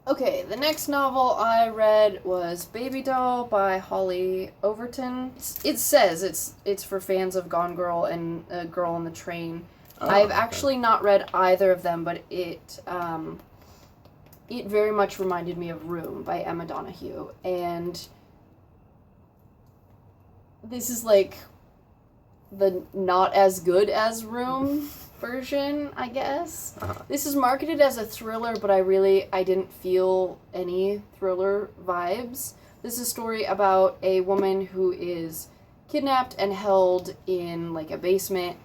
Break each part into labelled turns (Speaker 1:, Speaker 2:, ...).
Speaker 1: Okay, the next novel I read was Baby Doll by Hollie Overton. It says it's for fans of Gone Girl and Girl on the Train.
Speaker 2: Oh,
Speaker 1: I've
Speaker 2: okay.
Speaker 1: actually not read either of them, but it very much reminded me of Room by Emma Donoghue, and this is like the not as good as Room version, I guess.
Speaker 2: Uh-huh.
Speaker 1: This is marketed as a thriller, but I didn't feel any thriller vibes. This is a story about a woman who is kidnapped and held in like a basement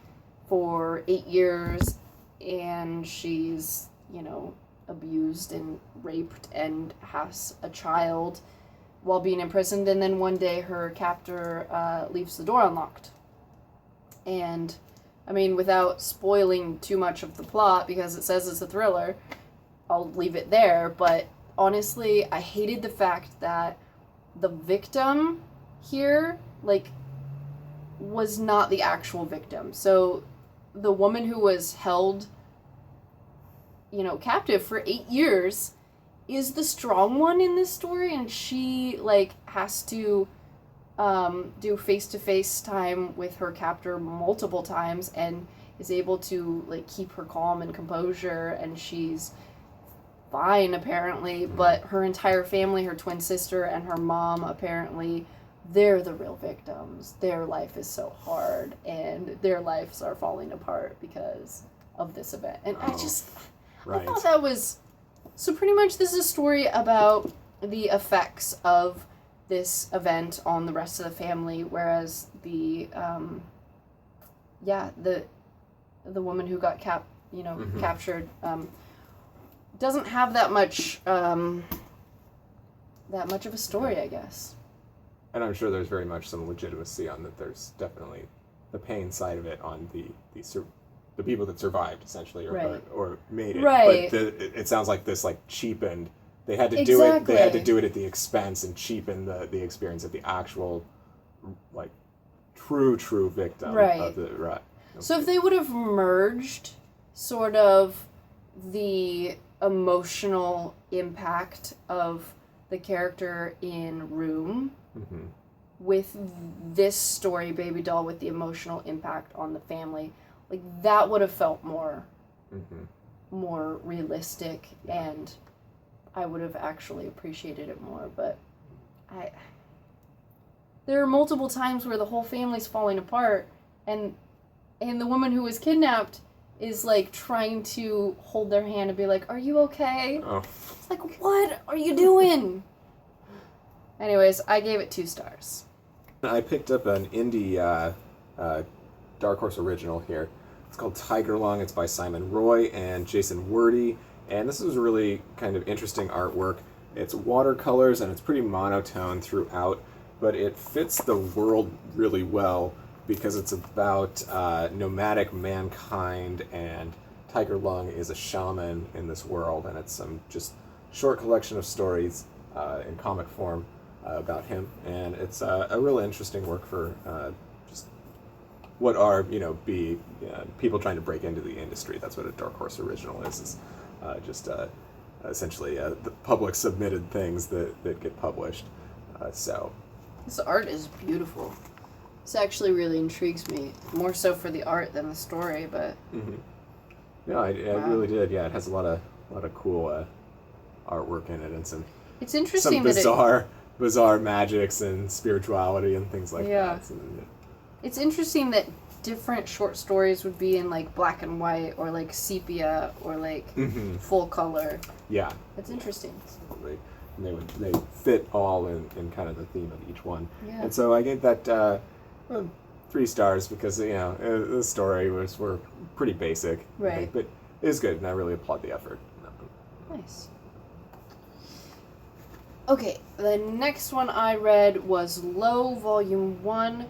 Speaker 1: for 8 years, and she's, abused and raped and has a child while being imprisoned, and then one day her captor leaves the door unlocked. And without spoiling too much of the plot, because it says it's a thriller, I'll leave it there, but honestly, I hated the fact that the victim here, was not the actual victim. So, the woman who was held, captive for 8 years is the strong one in this story, and she, has to do face-to-face time with her captor multiple times and is able to keep her calm and composure, and she's fine apparently, but her entire family, her twin sister and her mom, apparently they're the real victims. Their life is so hard and their lives are falling apart because of this event. And I thought that was so pretty much this is a story about the effects of this event on the rest of the family, whereas the woman who got captured doesn't have that much of a story, I guess.
Speaker 2: And I'm sure there's very much some legitimacy on that. There's definitely the pain side of it on the people that survived essentially or made it.
Speaker 1: Right.
Speaker 2: But it sounds like this cheapened. They had to do it. They had to do it at the expense and cheapen the experience of the actual, true victim of the right. Okay.
Speaker 1: So if they would have merged, sort of, the emotional impact of the character in Room with this story, Baby Doll, with the emotional impact on the family, that would have felt more realistic, and I would have actually appreciated it more, but there are multiple times where the whole family's falling apart, and the woman who was kidnapped is, trying to hold their hand and be like, are you okay?
Speaker 2: Oh.
Speaker 1: It's what are you doing? Anyways, I gave it 2 stars.
Speaker 2: I picked up an indie Dark Horse original here. It's called Tiger Lung. It's by Simon Roy and Jason Wordie. And this is really kind of interesting artwork. It's watercolors and it's pretty monotone throughout, but it fits the world really well because it's about nomadic mankind, and Tiger Lung is a shaman in this world, and it's some just short collection of stories in comic form about him. And it's a really interesting work for just what are, people trying to break into the industry. That's what a Dark Horse original is essentially the public submitted things that get published. So
Speaker 1: this art is beautiful. This actually really intrigues me, more so for the art than the story, but
Speaker 2: yeah, it really did. Yeah, it has a lot of cool artwork in it, and some
Speaker 1: interesting
Speaker 2: bizarre magics and spirituality and things like that. So,
Speaker 1: it's interesting that different short stories would be in black and white or sepia or full color.
Speaker 2: Yeah,
Speaker 1: it's interesting.
Speaker 2: And they fit all in kind of the theme of each one.
Speaker 1: Yeah.
Speaker 2: And so I gave that 3 stars because the story were pretty basic,
Speaker 1: right?
Speaker 2: But it was good, and I really applaud the effort.
Speaker 1: Nice. Okay, the next one I read was Low Volume 1.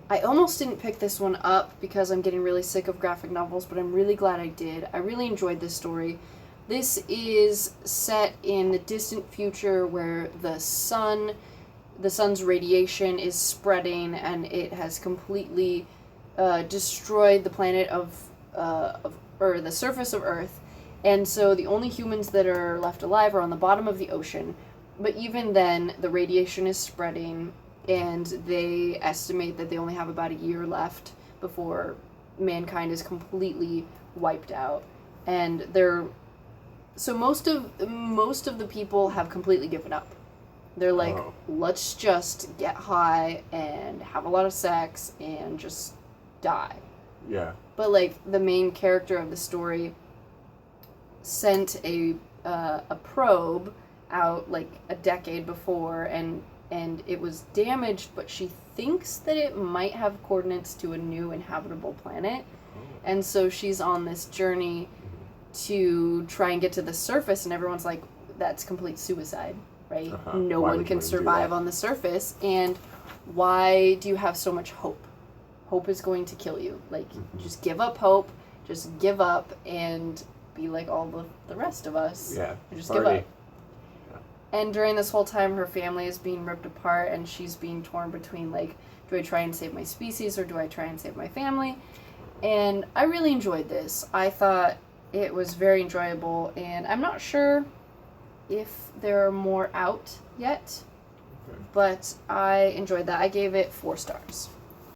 Speaker 1: I almost didn't pick this one up because I'm getting really sick of graphic novels, but I'm really glad I did. I really enjoyed this story. This is set in the distant future where the sun's radiation is spreading, and it has completely destroyed the planet of Earth, the surface of Earth, And so the only humans that are left alive are on the bottom of the ocean. But even then, the radiation is spreading, and they estimate that they only have about a year left before mankind is completely wiped out. And most of the people have completely given up. They're like, let's just get high and have a lot of sex and just die.
Speaker 2: Yeah.
Speaker 1: But like the main character of the story sent a probe out like a decade before, and it was damaged, but she thinks that it might have coordinates to a new inhabitable planet. And so she's on this journey to try and get to the surface, and everyone's like, that's complete suicide, right? No one can survive on the surface, and why do you have so much hope? Hope is going to kill you. Like, just give up hope, just give up, and be like all the rest of us.
Speaker 2: Yeah.
Speaker 1: Just give up. And during this whole time, her family is being ripped apart, and she's being torn between, like, do I try and save my species, or do I try and save my family? And I really enjoyed this. I thought it was very enjoyable, and I'm not sure if there are more out yet, but I enjoyed that. I gave it 4 stars.